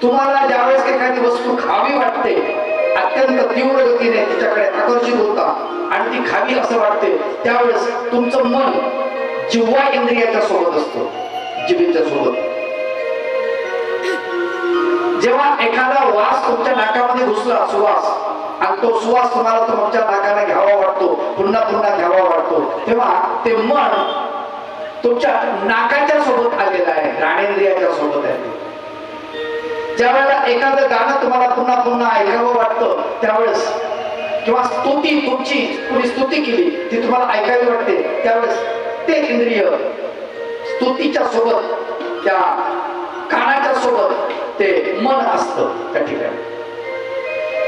तुम्हाला ज्यावेळेस एखादी वस्तू खावी वाटते, अत्यंत तीव्र गतीने तिच्याकडे आकर्षित होता आणि ती खावी असं वाटते, त्यावेळेस तुमचं मन जिव्हा इंद्रियाच्या सोबत असतो, जिभेच्या सोबत. जेव्हा एखादा वास तुमच्या नाकामध्ये घुसला, सुवास, आणि तो सुवास तुम्हाला तुमच्या नाकाने घ्यावा वाटतो, पुन्हा पुन्हा घ्यावा वाटतो, तेव्हा ते मन तुमच्या नाकाच्या सोबत आलेलं आहे, घ्राणेंद्रियाच्या सोबत आहे. ज्या वेळेला एखादं गाणं तुम्हाला पुन्हा पुन्हा ऐकावं वाटतं त्यावेळेस, किंवा स्तुती तुमची कुणी स्तुती केली ती तुम्हाला ऐकावी वाटते, त्यावेळेस ते इंद्रिय स्तुतीच्या सोबत, त्या कानाच्या सोबत ते मन असतं त्या ठिकाणी.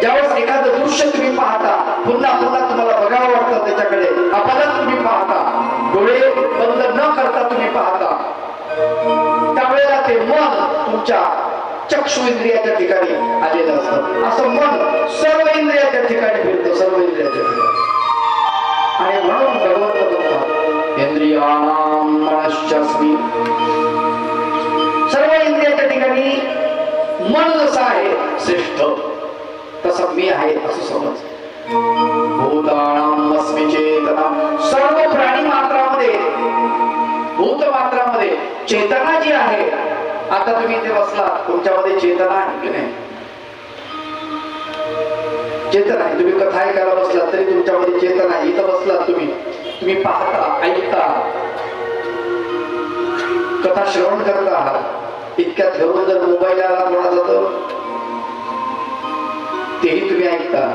ज्यावेळेस एखादं दृश्य तुम्ही पाहता, पुन्हा पुन्हा तुम्हाला बघावं वाटतं त्याच्याकडे, अपलक तुम्ही पाहता, डोळे बंद न करता तुम्ही पाहता, त्यावेळेला ते मन तुमच्या चक्षु इंद्रियाच्या ठिकाणी आलेलं असतं. असं मन सर्व इंद्रियाच्या ठिकाणी फिरतं, सर्व इंद्रियाच्या ठिकाणी. आणि म्हणून भगवंत म्हणतात इंद्रियाणाम मनश्चास्मि. सर्व इंद्रियाच्या ठिकाणी मन जसं आहे श्रेष्ठ, तसं मी आहे असं समज. भूतानाम अस्मि चेतना. सर्व प्राणी मात्रामध्ये, भूत मात्रामध्ये चेतना जी आहे, आता तुम्ही इथे बसला, तुमच्यामध्ये चेतना आहे की नाही? चेतना आहे. तुम्ही कथा ऐकायला बसला तरी तुमच्यामध्ये चेतना आहे. इथं बसला तुम्ही पाहता, ऐकता, कथा श्रवण करत आहात. इतक्यात घरून जर मोबाईल आला कोणाचा तर तेही तुम्ही ऐकता.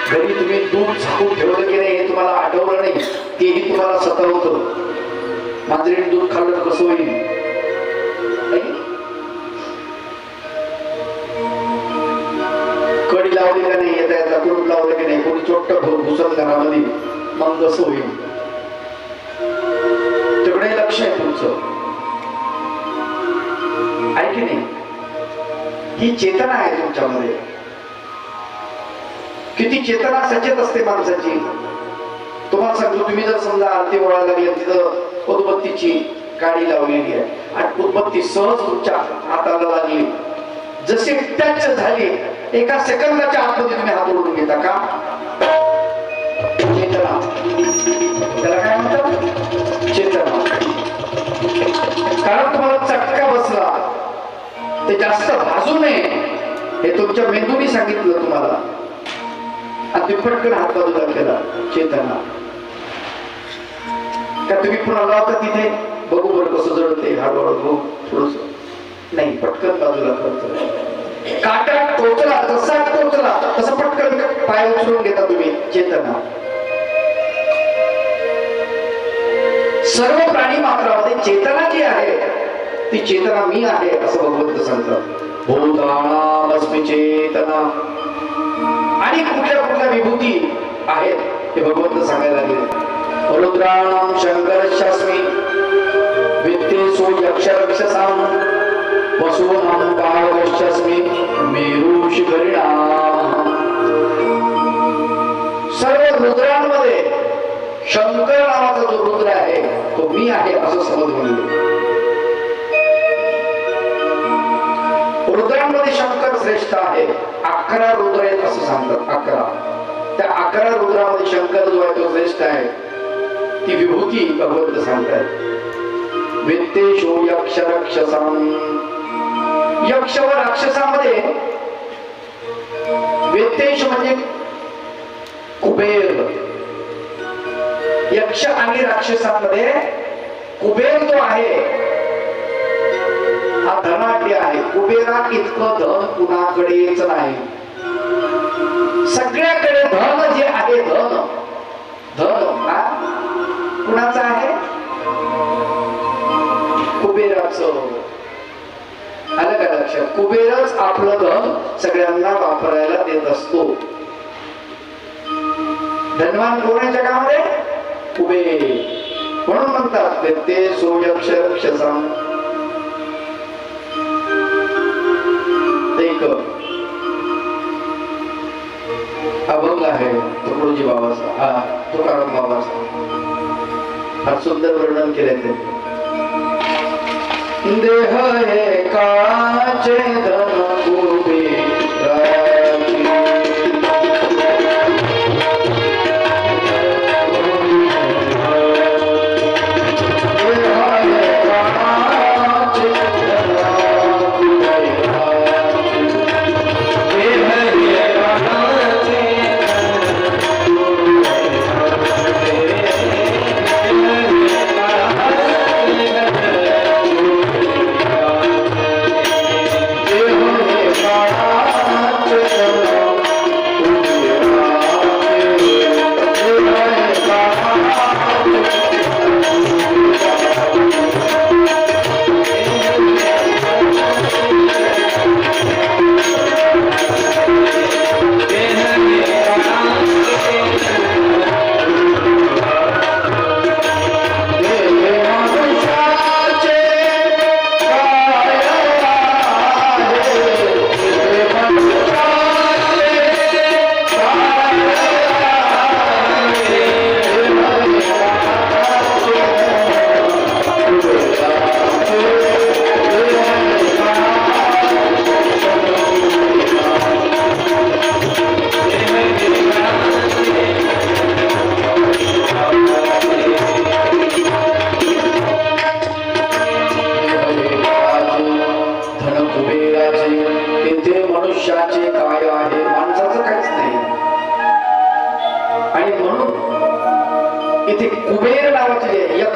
घरी तुम्ही दूध झाकून ठेवलं की नाही हे तुम्हाला आठवलं नाही, तेही तुम्हाला सतावतं. मांजरीने दूध खाल्लं कसं होईल? कडी लावली का नाही, येता येता कुलूप लावलं की नाही, कोणी चोट्ट घुसत घरामध्ये, मग कसं होईल? तेवढे लक्ष आहे तुमचं, आहे की नाही? ही चेतना आहे तुमच्यामध्ये. किती चेतना सचेत असते माणसाची. तुम्हाला सांगतो, तुम्ही जर समजा आरती वळायला लागली, तिथं उदबत्तीची गाडी लावलेली आहे आणि उदबत्ती सहज तुमच्या हाताला लागली, जशी टच झाली, एका सेकंदाच्या आतमध्ये तुम्ही हात ओढून घेता का? चेतना. त्याला काय म्हणतात? चेतना. कारण तुम्हाला चटका बसला, ते जास्त भाजू नये हे तुमच्या मेंदूने सांगितलं तुम्हाला, आणि तुम्ही पटकन हात बाजूला केला. चेतना. का तुम्ही पुन्हा लावता तिथे, बघू बरं कसं जळते, हळूहळू बघू थोडस, नाही, पटकन बाजूला करतो. काटा टोचला, जसा टोचला तसं पटकन पाय उचलून घेता तुम्ही. चेतना. सर्व प्राणी मात्रामध्ये चेतना जी आहे ती चेतना मी आहे असं भगवंत सांगतात. भूतानाम अस्मि चेतना. आणि कुठल्या कुठल्या विभूती आहेत हे भगवंत सांगायला लागले. रुद्राणाम शंकरश्चास्मि. वित्तेषु यक्षरक्षसाम. वसूनां पावश्चास्मि. मेरू शिखरिणाम. सर्व रुद्रांमध्ये शंकर नावाचा जो रुद्र आहे तो मी आहे असं समज म्हणले. रुद्रांमध्ये शंकर श्रेष्ठ आहे. 11 रुद्र आहेत असं सांगतात. 11. त्या 11 रुद्रामध्ये शंकर जो आहे तो श्रेष्ठ आहे. ती विभूती भगवंत सांगतात. वित्तेषु यक्ष रक्षसाम. यक्ष व राक्षसामध्ये वित्तेश म्हणजे कुबेर. यक्ष आणि राक्षसांमध्ये कुबेर जो आहे हा धनाढ्य आहे. कुबेरा इतकं धन कुणाकडेच नाही. सगळ्याकडे धन जे आहे, धन कुणाचं आहे? कुबेराचं. आलं का लक्षात? कुबेरच आपलं धन सगळ्यांना वापरायला देत असतो. धनवान कोण आहे जगामध्ये? कुबेर. म्हणून म्हणतात ते सोयक्षरक्षसाम. एक अभंग आहे तुकडोजी बाबाचा, तुकाराम बाबाचा. फार सुंदर वर्णन केलंय ते. देह हे काचे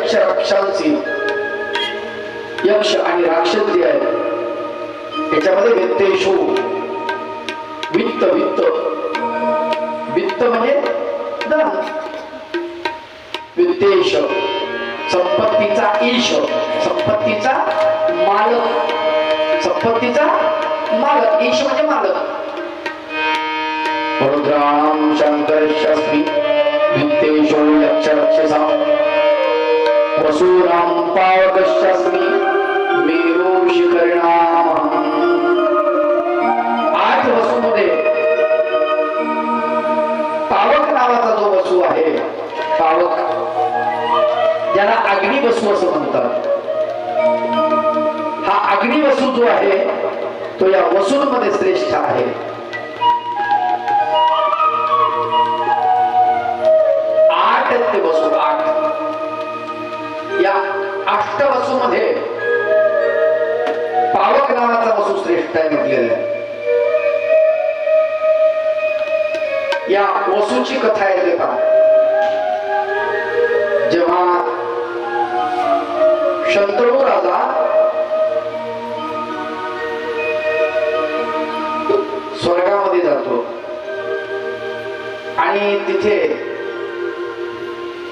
यक्ष राक्षसांची, यक्ष आणि राक्षस जे आहे त्याच्यामध्ये वित्तेशो, वित्त वित्त वित्त म्हणजे धन, वित्तेश संपत्तीचा ईश, संपत्तीचा मालक, संपत्तीचा मालक, ईश म्हणजे मालक. रुद्राणां शंकरश्चस्मि वित्तेशो यक्ष राक्षसां वसूनां पावकश्चस्मि मेरू शिखरिणाम्. 8 वसूमध्ये पावक नावाचा जो वसू आहे, पावक ज्याला अग्नी वसू असं म्हणतात, हा अग्नी वसू जो आहे तो या वसूंमध्ये श्रेष्ठ आहे. ते वसू 8. या अष्टवसूमध्ये पावक नावाचा वसू श्रेष्ठ आहे म्हटलेलं आहे. या वसूची कथा आहे का, जेव्हा शंतनू राजा स्वर्गामध्ये जातो आणि तिथे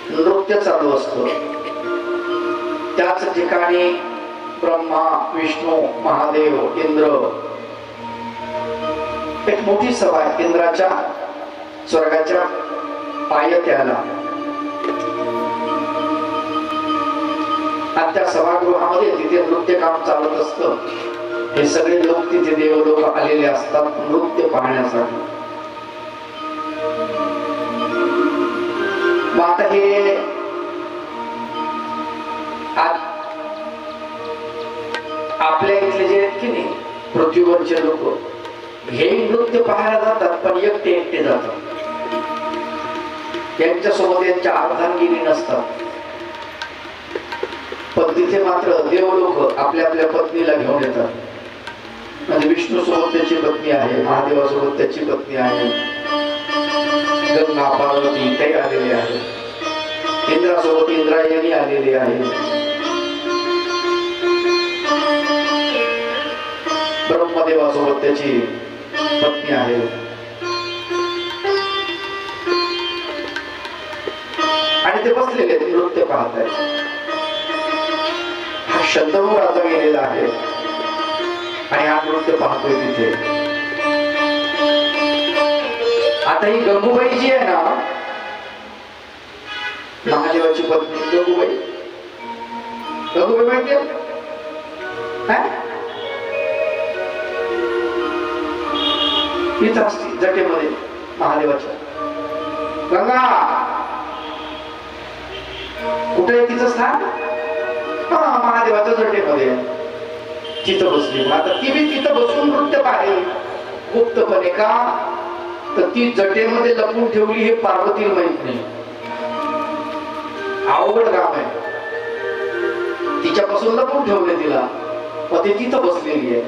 नृत्य चालू असतो. त्याच ठिकाणी ब्रह्मा, विष्णू, महादेव, इंद्र, एक मोठी सभा आहे इंद्राच्या स्वर्गाच्या पायथ्याला. आणि त्या सभागृहामध्ये तिथे नृत्य काम चालत असतं. हे सगळे लोक तिथे देवलोक आलेले असतात नृत्य पाहण्यासाठी. आता हे आपल्या इथले जे आहेत की नाही पृथ्वीवरचे लोक हे नृत्य पाहायला जातात, पण एकटे एकटे जातात. यांच्यासोबत यांच्या अर्धांगिनी नसतात. पण तिथे मात्र देवलोक आपल्या आपल्या पत्नीला घेऊन येतात. म्हणजे विष्णू सोबत त्याची पत्नी आहे, महादेवासोबत त्याची पत्नी आहे, गंगा पार्वती ते आलेले आहे, इंद्रासोबत इंद्रायणी आलेले आहे, ब्रह्मदेवासोबत त्याची पत्नी आहे. आणि ते बसलेले नृत्य पाहत आहेत. हा शंतनू राजा गेलेला आहे आणि हा नृत्य पाहतोय तिथे. आता ही गंगूबाई जी आहे ना, महादेवाची पत्नी गंगूबाई, गंगूबाई माहिती आहे तीच असते जटेमध्ये महादेवाच्या. गंगा कुठे तिचं स्थान? हा, महादेवाच्या जटेमध्ये तिथं बसली. आता ती बी तिथं बसून नृत्य पाहिजे गुप्तपणे. का तर ती जटेमध्ये लपून ठेवली हे पार्वतीला माहित नाही. अवघड काम आहे. तिच्यापासून लपून ठेवले तिला, मग ती तिथं बसलेली आहे.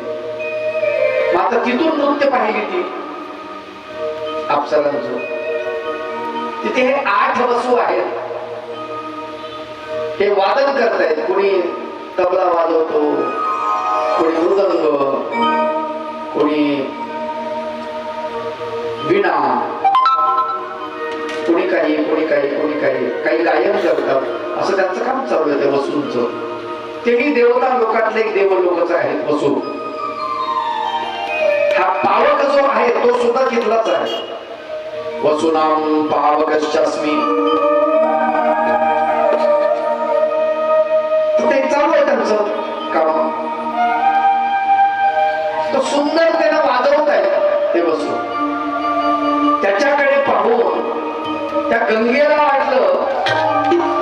आता तिथून नृत्य पाहिली ती अप्सरांचं. तिथे हे 8 वसू आहेत. हे वादन करतायत. कोणी तबला वाजवतो, कोणी मृदंग, कोणी विणा, कोणी काही कोणी काही कोणी काही गायन करतात. असं त्यांचं काम चालू आहे. वसूंचं तेही देवता लोकातले एक देवलोकच आहेत वसू. हा पावक जो आहे तो सुद्धा तिथलाच आहे. वसूनां पावकश्चास्मि. ते चालू आहे त्यांचं काम. तो सुंदर त्यांना वाजवत आहे ते वसू. त्याच्याकडे पाहून त्या गंगेला वाटलं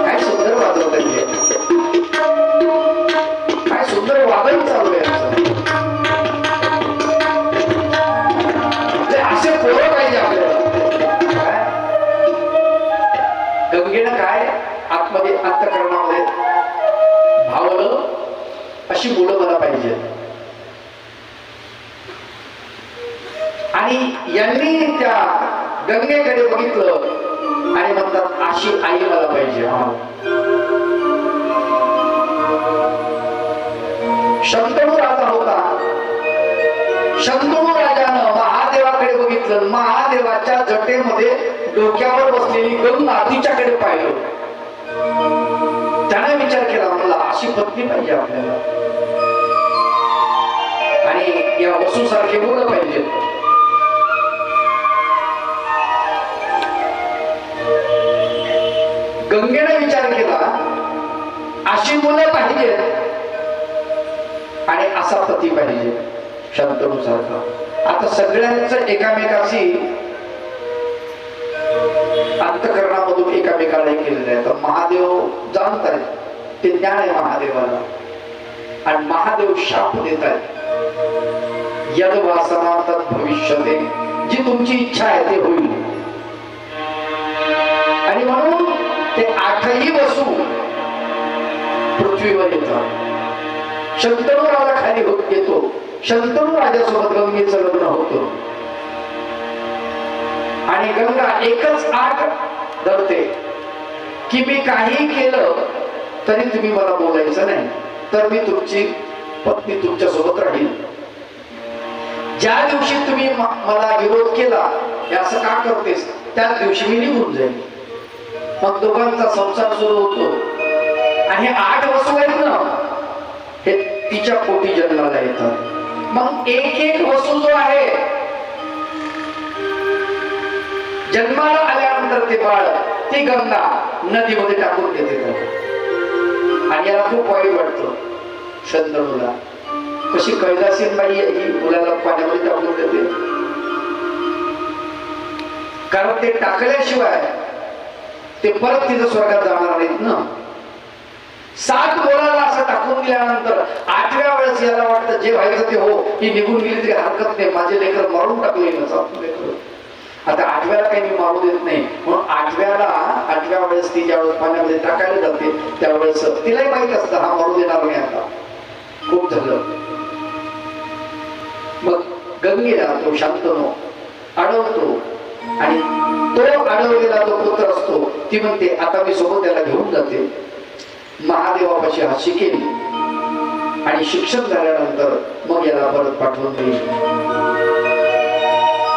काय सुंदर वाजवत आहे, काय सुंदर वादन चालू आहे. असे पोरं पाहिजे आपल्याला. गंगेनं काय आतमध्ये अंतःकरणामध्ये भावलं अशी मुलं मला पाहिजे. आणि यांनी त्या गंगेकडे बघितलं आणि म्हणतात अशी आई मला पाहिजे. शंतनू राजा होता. शंतनू राजानं महादेवाकडे बघितलं. महादेवाच्या जटेमध्ये डोक्यावर बसलेली गंगा तिच्याकडे पाहिलं. त्याने विचार केला, मला अशी पत्नी पाहिजे आपल्याला आणि या वसूसारखे मुलं पाहिजे. गंगेने विचार केला, अशी मुलं पाहिजेत आणि असा पती पाहिजे शंतनू सारखा. आता सगळ्यांच एकामेकाशी अंतःकरणामधून एकामेकाला केलेलं आहे. तर महादेव जाणत आहेत, ते ज्ञान आहे महादेवाला. आणि महादेव शाप देत आहेत, यद वासना तद भविष्यते, जी तुमची इच्छा आहे ते होईल. आणि म्हणून ते 8ही वसू पृथ्वीवर येतात. शंतनू राजा खाली होत येतो. शंतनू राजासोबत गंगेचं लग्न होतं आणि गंगा एकच आठ धरते की मी काही केलं तरी तुम्ही मला बोलायचं नाही, तर मी तुमची पत्नी तुमच्या सोबत राहील. ज्या दिवशी तुम्ही मला विरोध केला, हे असं का करतेस, त्याच दिवशी मी निघून जाईल. मग दोघांचा संसार सुरू होतो. आणि 8 वसू आहेत ना, हे तिच्या पोटी जन्माला येतात. मग एक वसू जो आहे जन्माला आल्यानंतर ते बाळ ती गंगा नदीमध्ये टाकून देते. आणि याला खूप वाईट वाटतं शंतनूला. कशी कैलासीन बाई ही मुलाला पाण्यामध्ये टाकून देते, कारण ते टाकल्याशिवाय ते परत तिथं स्वर्गात जाणार नाहीत ना. 7 मुलाला असं टाकून दिल्यानंतर 8व्या वेळेस याला वाटतं जे व्हायचं ते हो, ही निघून गेली तरी हरकत नाही, माझे लेकर मारून टाकले ना 7 लेकर. आता 8व्याला काही मी मारू देत नाही, म्हणून 8व्या वेळेस ती ज्यावेळेस पाण्यामध्ये टाकायला जाते त्यावेळेस तिलाही माहित असतं हा मारू देणार नाही, आता खूप झालं. मग गंगेला तो शंतनू अडवतो आणि तो अडवलेला जो पुत्र असतो, ती म्हणते आता मी सोबत त्याला घेऊन जाते महादेवापाशी हा शिकेल आणि शिक्षण झाल्यानंतर मग याला परत पाठवून देईल.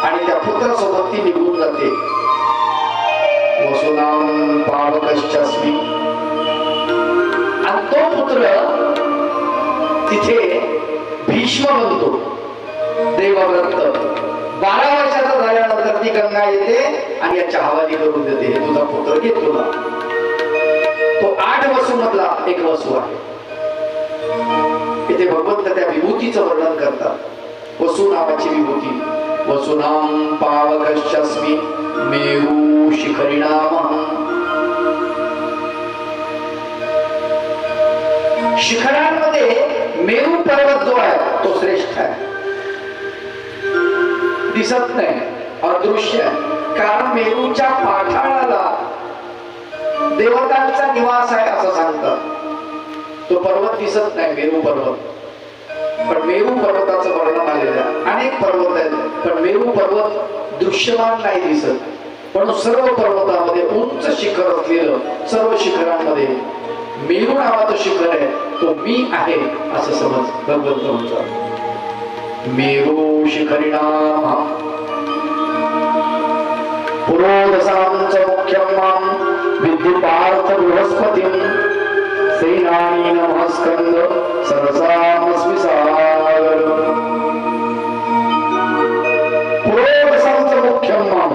आणि त्या पुत्रासोबत ती निघून जाते. वसुनाम पावकश्चास्मी. आणि तो पुत्र तिथे भीष्म बनतो, देवव्रत. 12 वर्षाचा झाल्यानंतर ती गंगा येते आणि याच्या हवाली करून देते, हे तुझा पुत्र घे तुला. तो 8 वसू मधला एक वसू आहे. इथे भगवंत त्या विभूतीचं वर्णन करतात. वसू नावाची विभूती. वसुनाम पावकश्चास्मी मेरू शिखरिणामहं. शिखरांमध्ये मेरू पर्वत जो आहे तो श्रेष्ठ आहे. दिसत नाही, अदृश्य आहे, कारण मेरूच्या पाठाळाला देवतांचा निवास आहे असं सांगतात. तो पर्वत दिसत नाही, मेरू पर्वत. पण मेरू पर्वताचं वर्णन आलेलं आहे. अनेक पर्वत आहेत, पण मेरू पर्वत दृश्यमान नाही दिसत. पण सर्व पर्वतामध्ये उंच शिखर असलेलं, सर्व शिखरांमध्ये मेरू नावाचं शिखर आहे, तो मी आहे असं समज भगवंत म्हणतात. मेरू शिखरिणाम पुरोदसांच मुख्यम मां विद्धि पार्थ बृहस्पतिं सेनानी नमस्कंद सरसामस्मि सागर. पुरोदसांच मुख्यम मां.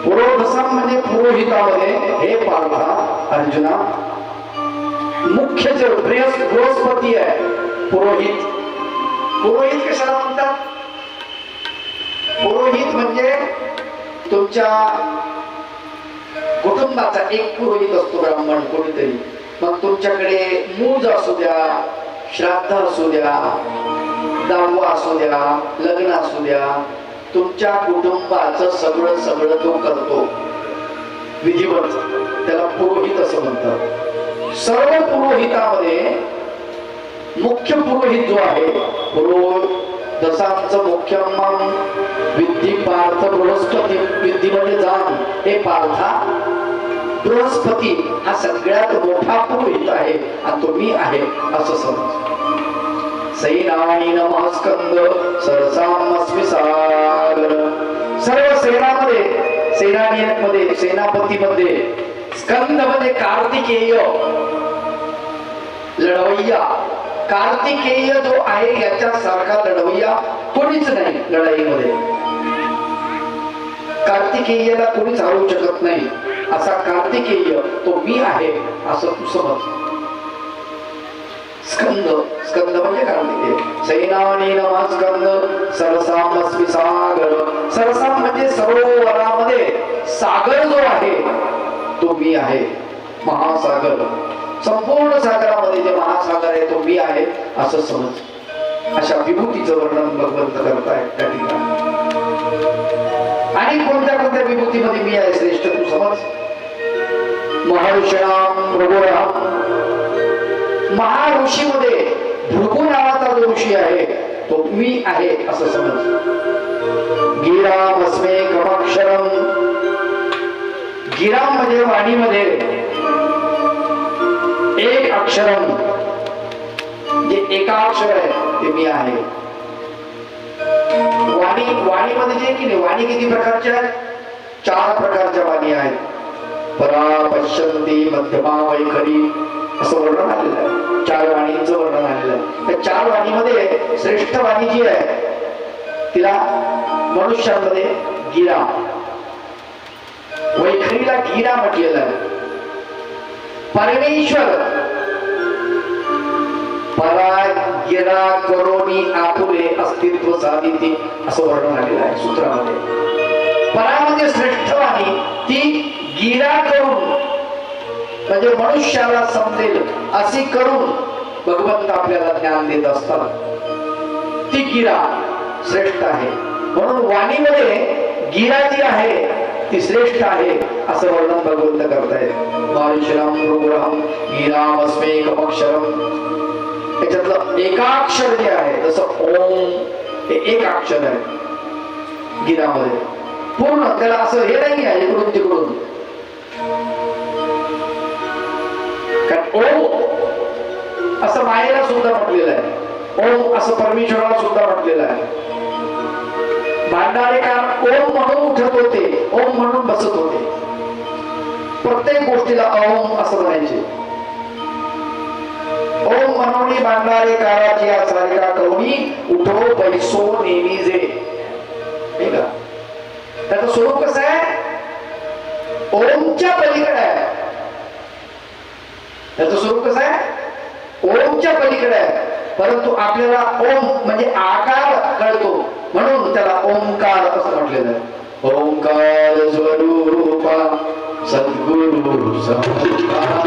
पुरोदसां म्हणजे पुरोहितामध्ये हे पार्था अर्जुना मुख्य जे बृहस्पती आहे पुरोहित. पुरोहित कशाला म्हणतात? पुरोहित म्हणजे तुमच्या कुटुंबाचा एक पुरोहित असतो, ब्राह्मण कोणीतरी. मग तुमच्याकडे मूज असू द्या, श्राद्ध असू द्या, दहावा असू द्या, लग्न असू द्या, तुमच्या कुटुंबाचं सगळं तो करतो विधिवत. त्याला पुरोहित असं म्हणतात. सर्व पुरोहितामध्ये मुख्य पुरोहित जो आहे, दसांचं मुख्य विद्धी पार्थ बृहस्पती. विद्धी म्हणजे जाण. हे पार्था बृहस्पती हा सगळ्यात मोठा पुरोहित आहे आणि तो मी आहे असं समज. सैनानी नमः स्कंद सरसामस्मि सागर. सर्व सेनामध्ये, सेनानीमध्ये, सेनापतीमध्ये, स्कंद मध्ये कार्तिकेय लढवय्या. कार्तिकेय जो आहे याच्यासारखा लढवय्या कोणीच नाही लढाईमध्ये. कार्तिकेयला कोणीच हरवू शकत नाही असा कार्तिकेय तो मी आहे असं तू समज. स्कंद, स्कंद म्हणजे कार्तिकेय. सैनानी नमः स्कंद सरसामस्मि सागर. सरसाम म्हणजे सरोवरामध्ये सागर जो आहे तो मी आहे. महासागर, संपूर्ण सागरामध्ये जे महासागर आहे तो मी आहे असं समज. अशा विभूतीचं वर्णन भगवंत करतायत त्या ठिकाणी. आणि कोणत्या कोणत्या विभूतीमध्ये मी आहे श्रेष्ठ तू समज. महर्षणाम भृगुराम. महाऋषीमध्ये भृगु नावाचा जो ऋषी आहे तो मी आहे असं समज. गिरामस्मे कमक्षरम. गिराम म्हणजे वाणीमध्ये एक अक्षरम जे एका अक्षर आहे ते मी आहे. वाणी, वाणीमध्ये जे की नाही, वाणी किती प्रकारच्या आहेत? 4 प्रकारच्या वाणी आहेत. परा, पश्यंती, मध्यमा, वैखरी असं वर्णन आलेलं आहे. 4 वाणींचं वर्णन आलेलं आहे. त्या 4 वाणीमध्ये श्रेष्ठ वाणी जी आहे तिला मनुष्यामध्ये गिरा, वैखरीला गिरा म्हटलेलं आहे. परमेश्वर परा गिरा करोनी आपुले अस्तित्व साधिती असं वर्णन आलेलं आहे सूत्रामध्ये. परा म्हणजे श्रेष्ठ वाणी, ती गिरा करून म्हणजे मनुष्याला समजेल अशी करून भगवंत आपल्याला ज्ञान देत असतात. ती गिरा श्रेष्ठ आहे. म्हणून वाणीमध्ये गिरा जी आहे ती श्रेष्ठ आहे असं वर्णन भगवंत करतायत. महर्षणाम भृगुराम गिरामस्मेकम अक्षरम. त्याच्यातलं एकाक्षर जे आहे जसं ओम हे एक अक्षर आहे गिरामध्ये. पूर्ण त्याला असं हे नाही आहे इकडून तिकडून. कारण ओम असं मायेला सुद्धा म्हटलेलं आहे. ओम असं परमेश्वराला सुद्धा म्हटलेलं आहे. भांडारेकार ओम म्हणून उठत होते, ओम म्हणून बसत होते. प्रत्येक गोष्टीला ओम असं म्हणायचे. ओम म्हणून भांडारेकाराची सारिका करुणी उठो बैसो नेहमी जे. त्याचं स्वरूप कसं आहे? ओमच्या पलीकडे आहे. त्याचं स्वरूप कसं आहे? ओमच्या पलीकडे आहे. परंतु आपल्याला ओम म्हणजे आकार कळतो म्हणून त्याला ओंकार असं म्हटलेलं आहे. ओंकार स्वरूपा सद्गुरु समर्था.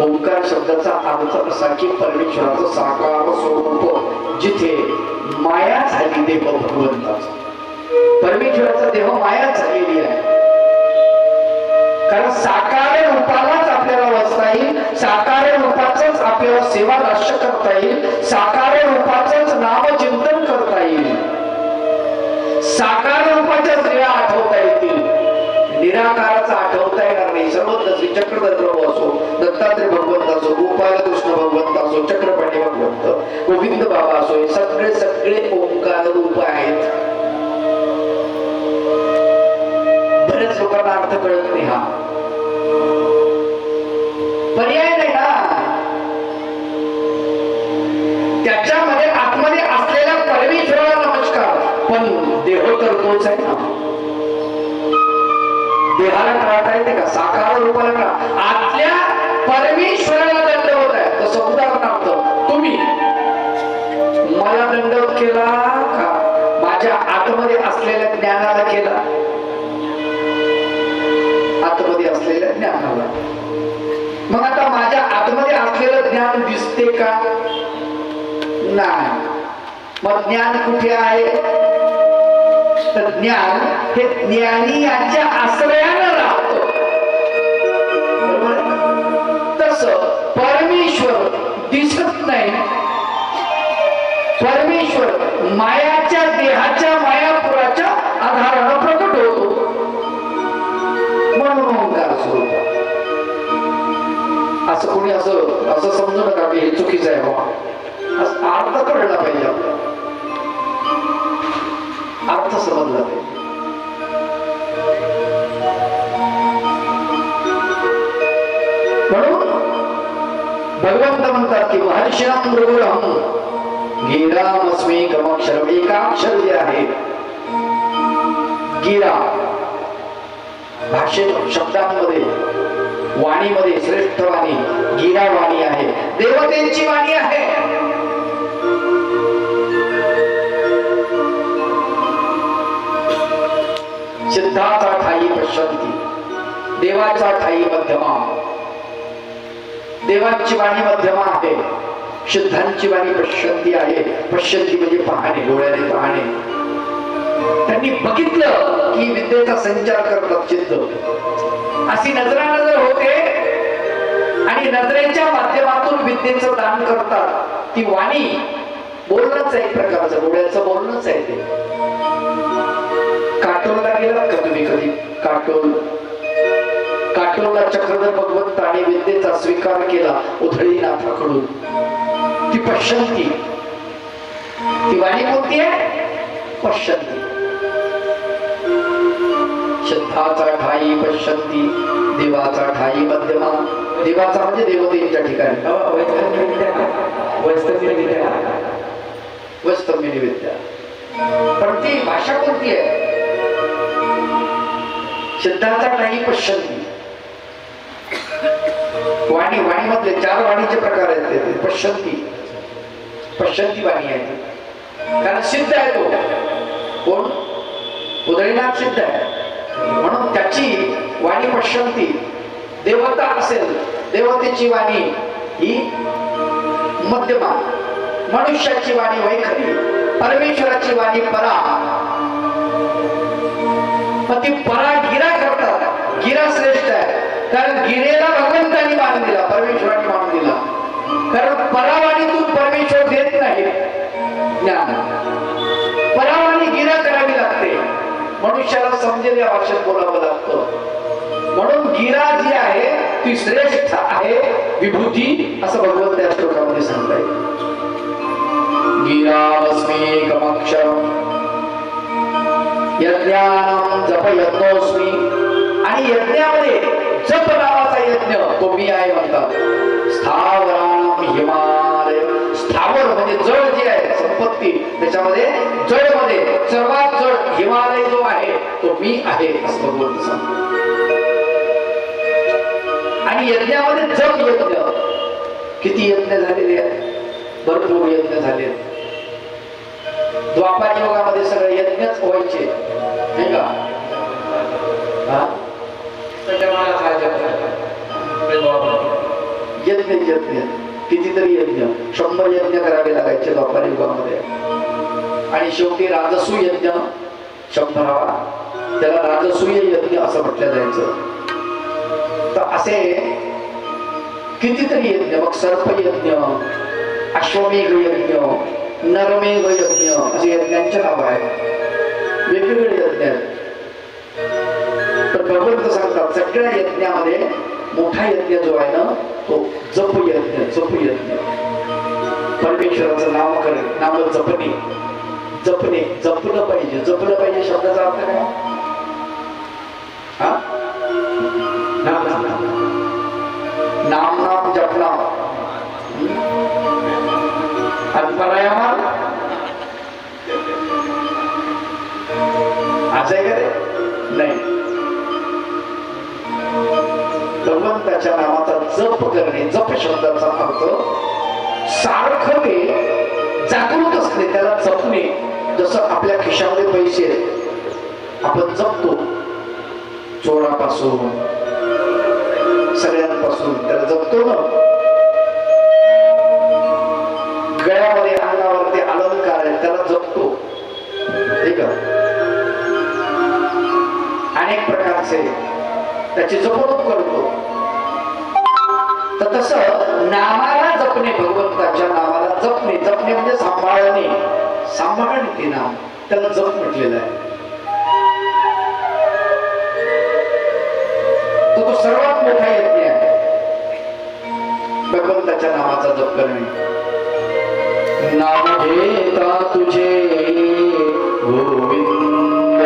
ओंकार शब्दाचा अर्थ असा की परमेश्वराचं साकार स्वरूप जिथे माया झाली देह भगवंताचा, परमेश्वराचा देह माया झालेली आहे. कारण साकार रूपालाच आपल्याला वाचता येईल, साकार रूपाचंच आपल्याला सेवा राष्ट्र करता येईल, साकार रूपाचंच नामचिंतन करता येईल, साकार रूपाच्या क्रिया आठवता येतील, निराकाराचा आठवता येणार नाही. सर्वत्र श्री चक्रधर प्रभू असो, दत्तात्रय भगवंत असो, गोपाल कृष्ण भगवंत असो, चक्रपाणी भगवंत, गोविंद बाबा असो, हे सगळे सगळे ओंकार रूप आहेत. बरेच लोकांना अर्थ कळत नाही. हा पर्याय नाही ना, त्याच्यामध्ये आतमध्ये असलेल्या परमेश्वराला नमस्कार, पण देह तर तोच आहे ना. देहाला कळता येते का? साकार रूपाला कळा, आतल्या परमेश्वराला दंडवत आहे. तसं उदाहरणार्थ तुम्ही मला दंडवत केला का? माझ्या आतमध्ये असलेल्या ज्ञानाला केला, आतमध्ये असलेल्या ज्ञानाला. मग आता माझ्या आतमध्ये असलेलं ज्ञान दिसते का? नाही. मग ज्ञान कुठे आहे? तर ज्ञान हे ज्ञानी यांच्या आश्रयानं राहतं. बरोबर? तसं परमेश्वर दिसत नाही. परमेश्वर मायाच्या देहाच्या मायापुराच्या आधारानं प्रकट होतो, म्हणून ओंकार स्वरूप. असं कोणी असं समजू नका की हे चुकीचं आहे बाबा. अर्थ कळला पाहिजे, आपला अर्थ समजला पाहिजे. म्हणून भगवंत म्हणतात की महर्षिणां मृगुरहं गिरामस्मी गमक्षरम. एकाक्षर जे आहे गिरा, भाषेत शब्दांमध्ये वाणीमध्ये श्रेष्ठ वाणी गिरा वाणी आहे, देवतेची वाणी आहे. सिद्धाचा ठाई पश्यंती, देवाचा ठाई मध्यमा. देवांची वाणी मध्यमा आहे, सिद्धांची वाणी पश्यंती आहे. पश्यंती म्हणजे पाहणे, डोळ्याने पाहणे. त्यांनी बघितलं की विद्येचा संचार करतात चित्त, अशी नजरानजर होते आणि नजरेच्या माध्यमातून विद्येचं दान करतात. ती वाणी बोलणंच आहे, एक प्रकारचं डोळ्याचं बोलणंच आहे ते. काटोलला गेलात का तुम्ही कधी? काटोलला चक्रधर भगवंताने विद्येचा स्वीकार केला उधळीनाथाकडून. ती पश्यंती, ती वाणी कोणती आहे? पश्यंती. श्रद्धाचा ठाई पश्यंती, देवाचा ठाई मध्यमा. देवाचा म्हणजे देवतेच्या ठिकाणी, वैस्तम्य विद्या. पण ती भाषा कोणती आहे? श्रद्धाचा ठाई पश्यंती. वाणी, वाणीमधले 4 वाणीचे प्रकार आहेत. पश्यंती वाणी आहे, कारण सिद्ध आहे तो. कोण? उदयनाथ सिद्ध आहे, म्हणून त्याची वाणी पश्यंती. देवता असेल, देवतेची वाणी ही मध्यमा, मनुष्याची वाणी वैखरी, परमेश्वराची वाणी परा. मग ती परा गिरा करतात. गिरा श्रेष्ठ आहे, कारण गिरेला भगवंतानी मान दिला, परमेश्वराने मान दिला. कारण परावाणीतून परमेश्वर देत नाही ज्ञान. परावाणी गिरा करावी लागते, मनुष्याला समजेल या भाषेत बोलावं लागतं. म्हणून गिरा जी आहे ती श्रेष्ठ आहे, विभूती, असं भगवंत या श्लोकामध्ये सांगताय. गिरावस्मी कमक्षरम यज्ञानं जप यज्ञोस्मी. आणि यज्ञामध्ये जप नावाचा यज्ञ तो मी आहे म्हणतात. स्थावराम हिमालय. स्थावर म्हणजे जड जे आहे संपत्ती, त्याच्यामध्ये जडमध्ये सर्वात जड हिमालय जो आहे तो मी आहे असं भगवंत सांगतो. आणि यज्ञामध्ये जप यज्ञ, किती यज्ञ झालेले आहेत? भरपूर यज्ञ झाले. द्वापार युगामध्ये सगळे यज्ञच व्हायचे नाही का? यज्ञ यज्ञ कितीतरी यज्ञ 100 यज्ञ करावे लागायचे द्वापार युगामध्ये. आणि शेवटी राजसूय यज्ञ 100वा, त्याला राजसूय यज्ञ असं म्हटलं जायचं. तर असे कितीतरी यज्ञ, मग सर्पयज्ञ, अश्वमेघ यज्ञ, नरमेघ यज्ञ असे यज्ञांचे नाव आहेत. वेगवेगळे यज्ञ आहेत. तर भगवंत सांगतात सगळ्या यज्ञामध्ये मोठा यज्ञ जो आहे ना तो जप यज्ञ. जप यज्ञ परमेश्वराचं नाम जपणे. जपणे, जपलं पाहिजे. जपलं पाहिजे शब्दाचा अर्थ काय? नाम नाम नाम नाम जपना. आणि प्राणायाम असं आहे का रे? नाही. भगवंताच्या नामाचा जप करणे. जप शब्दाचा अर्थ सारखं ते जागृत असणे, त्याला जपणे. जसं आपल्या खिशामध्ये पैसे आपण जपतो, चोरापासून सगळ्यांपासून त्याला जपतो ना. गळ्यामध्ये अंगावरती अलंकार आहे त्याला जपतो. ठीक आहे, अनेक प्रकारचे त्याची जपणूक करतो. तर तसं नामाला जपणे, भगवंताच्या नामाला जपणे. जपणे म्हणजे सांभाळणे. सांभाळणे ते नाम, त्याला जप म्हटलेलं आहे. तो सर्वात मोठा यज्ञ आहे भगवंताच्या नामाचा जप करणे. नाम घेता तुझे गोविंद,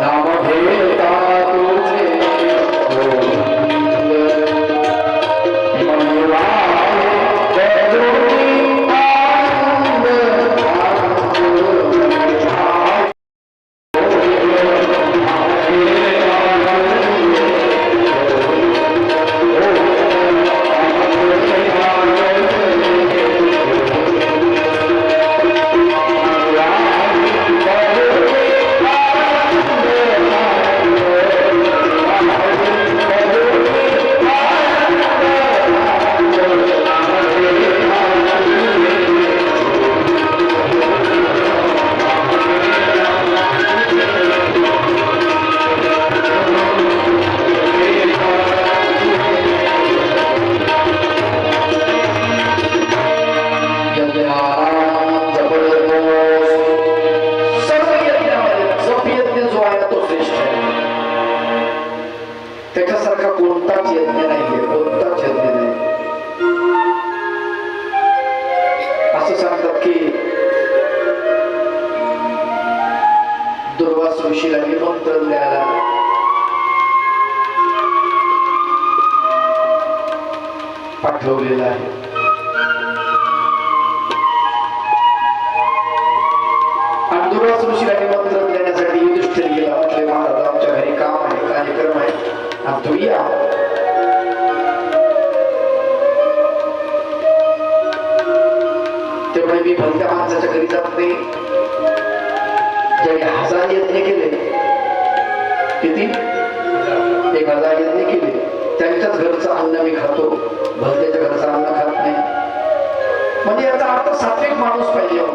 नाम घेता तुझे ऋषीला निमंत्रण द्यायला पाठवलेलं आहे. आणि दुर्वास ऋषीला निमंत्रण देण्यासाठी युधिष्ठिर गेला. म्हटले महाराज आमच्या घरी काम आहे, कार्यक्रम आहे, आणि तुम्ही या. त्यामुळे मी भलत्या माणसाच्या घरी जात नाही. ज्याने 1000 यज्ञ केले, किती 1000 यज्ञ केले, त्यांच्याच घरचं अन्न मी खातो, भलत्याच्या घरचं अन्न खात नाही. म्हणजे याचा अर्थ सात्विक माणूस पाहिजे.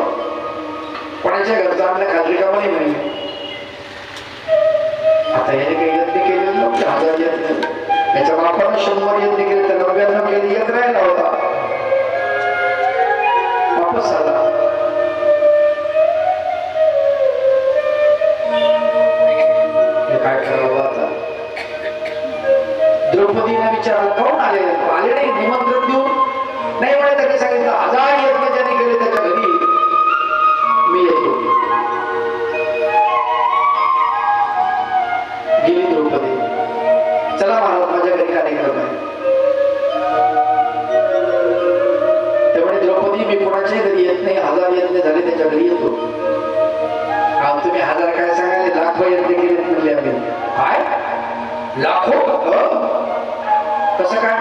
कोणाच्या घरचं अन्न खाल्ले का म्हणे नाही. आता याने काही यज्ञ केले नव्हते, 1000 यज्ञ. याच्या बापानं 100 यज्ञ केले, तर 99 केले, एक राहिला होता. वापस आला. काय करावं आता? द्रौपदीने विचारलं कोण आले? आले नाही, निमंत्रण देऊन नाही म्हणे. त्यांनी सांगितलं 1000 यज्ञ ज्यांनी केले त्याच्या घरी मी येतो. गेली द्रौपदी. चला महाराज माझ्या घरी कार्यक्रम आहे. त्यामुळे द्रौपदी मी कोणाच्याही घरी येत नाही. 1000 यज्ञ झाले त्याच्या घरी येतो. तुम्ही 1000 काय सांगायले? लाखो यज्ञ केले म्हणले आम्ही. काय लाखो? कसं काय?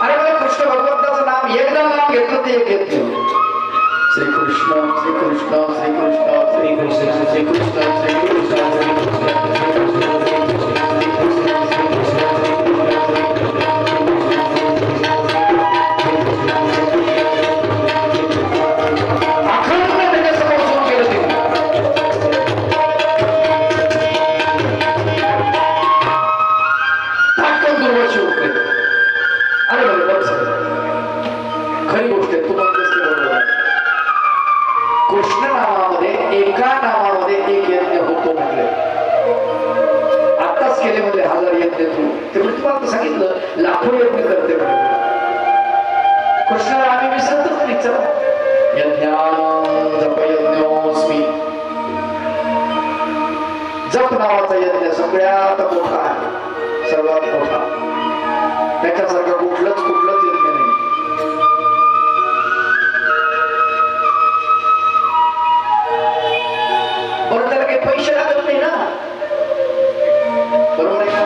अरे मला कृष्ण भगवंताचं नाम एकदा नाम घेतलं ते एक यज्ञ. श्रीकृष्ण श्रीकृष्ण श्रीकृष्ण श्रीकृष्ण श्रीकृष्ण श्रीकृष्ण श्रीकृष्ण कृष्ण नामामध्ये एका नामामध्ये एक यज्ञ होतो म्हटले. आत्ताच केले म्हणजे 1000 यज्ञ तू ते म्हणजे तुम्हाला सांगितलं लाखो यज्ञ करते म्हणे. कृष्णाला आम्ही विसरतच नाही. चला यज्ञानं जपयज्ञोस्मी, जप नावाचा यज्ञ सगळ्यात मोठा आहे, सर्वात मोठा. त्याच्यासारखा कुठलंच यज्ञ नाही. बरं त्याला काही पैसे लागत नाही ना, बरोबर आहे का?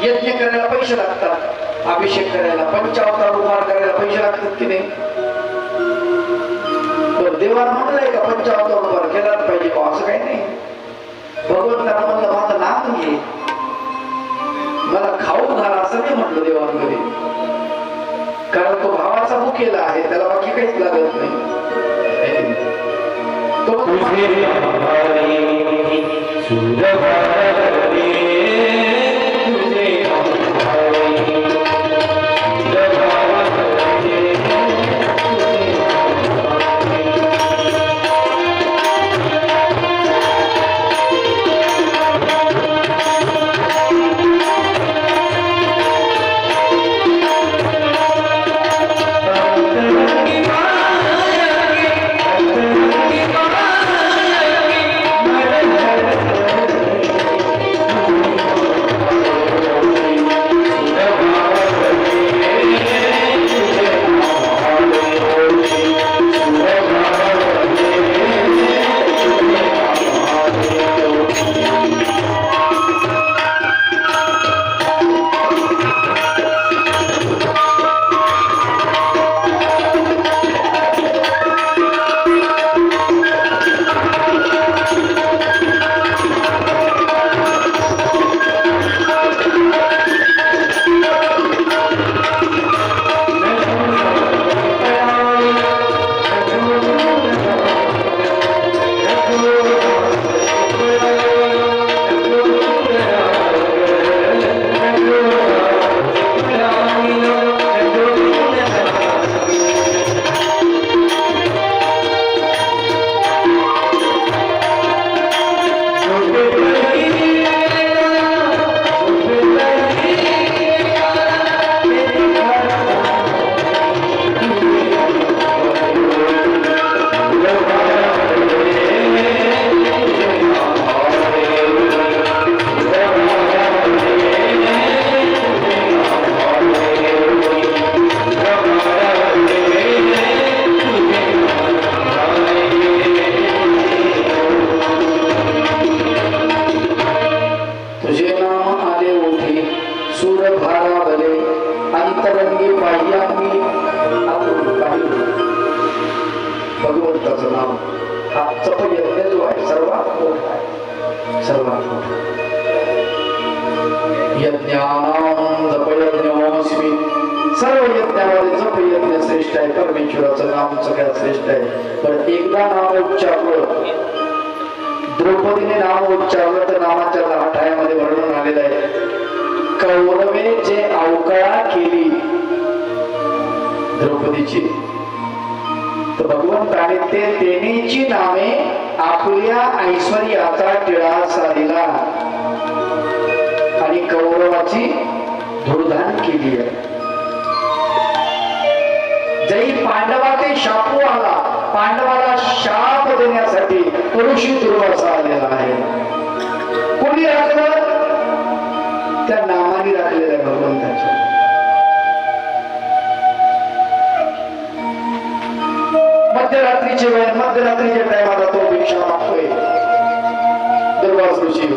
यज्ञ करायला पैसे लागतात, अभिषेक करायला, पंचावतार उभार करायला पैसे लागतात की नाही? बरं देवाला म्हणलंय का पंचावतार उभार केलाच पाहिजे बा, असं काही नाही. भगवंताला म्हणलं माझं नाम घे, मला खाऊ घाला असं नाही म्हटलं देवांमध्ये. कारण तो भावाचा भुकेला आहे, त्याला बाकी काहीच लागत नाही. तो भगवंताचं नाव हा जपयज्ञ जो आहे सर्वात मोठा आहे, सर्वात मोठा. यज्ञानां जपयज्ञोस्मी, सर्व यज्ञामध्ये जपयज्ञ श्रेष्ठ आहे. परमेश्वराचं नाम सगळ्यात श्रेष्ठ आहे. पण एकदा नाम उच्चारलं, द्रौपदीने नाम उच्चारलं तर नामाच्या 10 अध्यायामध्ये वर्णन आलेलं आहे. कौरवे जे अवकळा केली द्रौपदीची, तर भगवंताने ते तेनेची नामे आपल्या ऐश्वर्याचा टिळा सारिला आणि कौरवाची धुळधाण केली आहे. जै पांडवाचे शापू आला, पांडवाला शाप देण्यासाठी ऋषी दुर्वासा आलेला आहे. कोणी राखलं? त्या नामाने राखलेलं आहे भगवंताच्या. मध्यरात्रीचे वेळ, मध्यरात्रीच्या टायमाला तो भिक्षा मागतोय दुर्वास ऋषी.